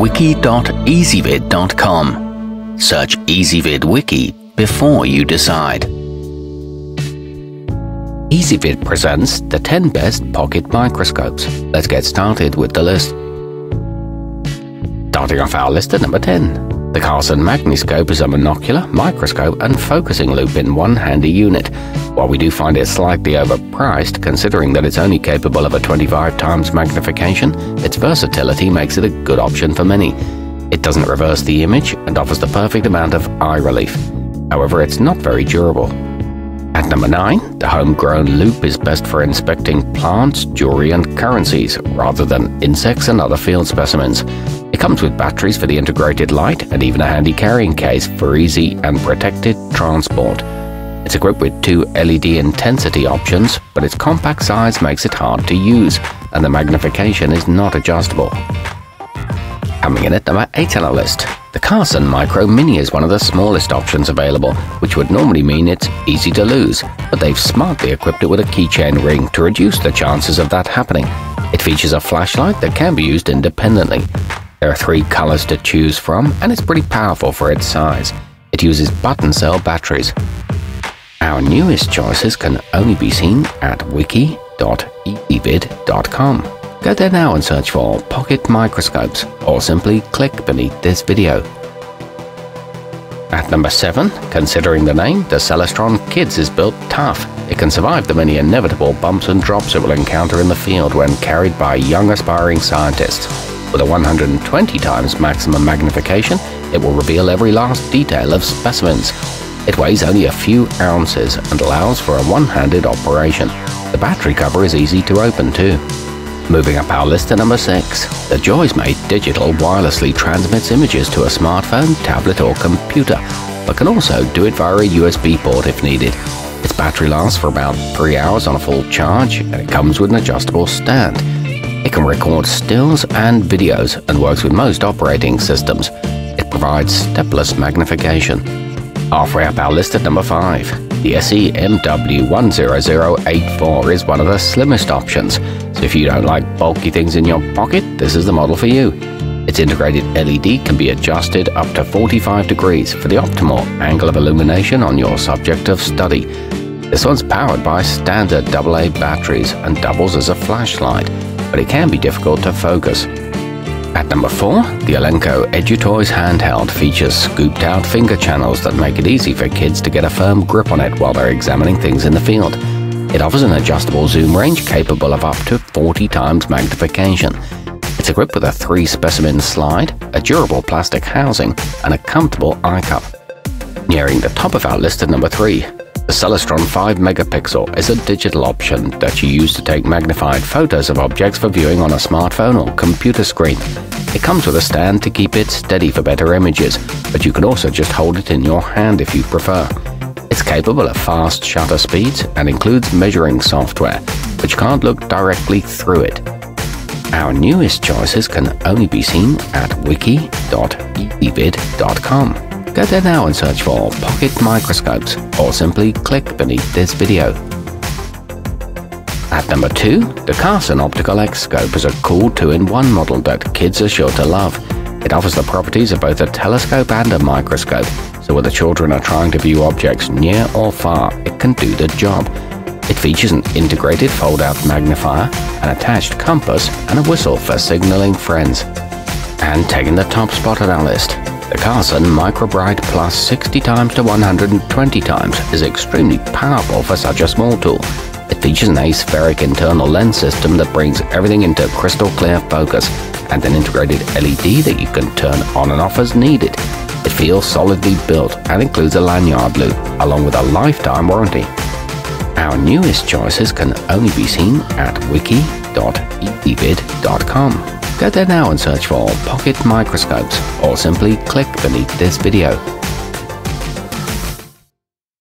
wiki.ezvid.com. Search Ezvid Wiki before you decide. Ezvid presents the 10 best pocket microscopes. Let's get started with the list. Starting off our list at number 10. The Carson Magniscope is a monocular, microscope and focusing loupe in one handy unit. While we do find it slightly overpriced, considering that it's only capable of a 25 times magnification, its versatility makes it a good option for many. It doesn't reverse the image and offers the perfect amount of eye relief. However, it's not very durable. At number 9, the Homegrown Loupe is best for inspecting plants, jewelry and currencies, rather than insects and other field specimens. It comes with batteries for the integrated light and even a handy carrying case for easy and protected transport. It's equipped with 2 LED intensity options, but its compact size makes it hard to use, and the magnification is not adjustable. Coming in at number 8 on our list, the Carson Micromini is one of the smallest options available, which would normally mean it's easy to lose, but they've smartly equipped it with a keychain ring to reduce the chances of that happening. It features a flashlight that can be used independently. There are 3 colors to choose from, and it's pretty powerful for its size. It uses button cell batteries. Our newest choices can only be seen at wiki.ezvid.com. Go there now and search for pocket microscopes, or simply click beneath this video. At number 7, considering the name, the Celestron Kids is built tough. It can survive the many inevitable bumps and drops it will encounter in the field when carried by young aspiring scientists. With a 120 times maximum magnification, it will reveal every last detail of specimens. It weighs only a few ounces and allows for a one-handed operation. The battery cover is easy to open too. Moving up our list to number 6, the Joymade Digital wirelessly transmits images to a smartphone, tablet or computer, but can also do it via a USB port if needed. Its battery lasts for about 3 hours on a full charge, and it comes with an adjustable stand. It can record stills and videos and works with most operating systems. It provides stepless magnification. Halfway up our list at number 5, the SEMW10084 is one of the slimmest options, so if you don't like bulky things in your pocket, this is the model for you. Its integrated LED can be adjusted up to 45 degrees for the optimal angle of illumination on your subject of study. This one's powered by standard AA batteries and doubles as a flashlight, but it can be difficult to focus. At number 4, the Elenco Ed Utah handheld features scooped-out finger channels that make it easy for kids to get a firm grip on it while they're examining things in the field. It offers an adjustable zoom range capable of up to 40 times magnification. It's equipped with a 3-specimen slide, a durable plastic housing, and a comfortable eye cup. Nearing the top of our list at number 3, the Celestron 5 megapixel is a digital option that you use to take magnified photos of objects for viewing on a smartphone or computer screen. It comes with a stand to keep it steady for better images, but you can also just hold it in your hand if you prefer. It's capable of fast shutter speeds and includes measuring software, but you can't look directly through it. Our newest choices can only be seen at wiki.ezvid.com. Go there now and search for pocket microscopes, or simply click beneath this video. At number 2, the Carson Optical Excope is a cool 2-in-1 model that kids are sure to love. It offers the properties of both a telescope and a microscope, so whether children are trying to view objects near or far, it can do the job. It features an integrated fold-out magnifier, an attached compass, and a whistle for signaling friends. And taking the top spot on our list, the Carson Microbrite Plus 60 times to 120 times is extremely powerful for such a small tool. It features an aspheric internal lens system that brings everything into crystal clear focus, and an integrated LED that you can turn on and off as needed. It feels solidly built and includes a lanyard loop, along with a lifetime warranty. Our newest choices can only be seen at wiki.ezvid.com. Go there now and search for pocket microscopes, or simply click beneath this video.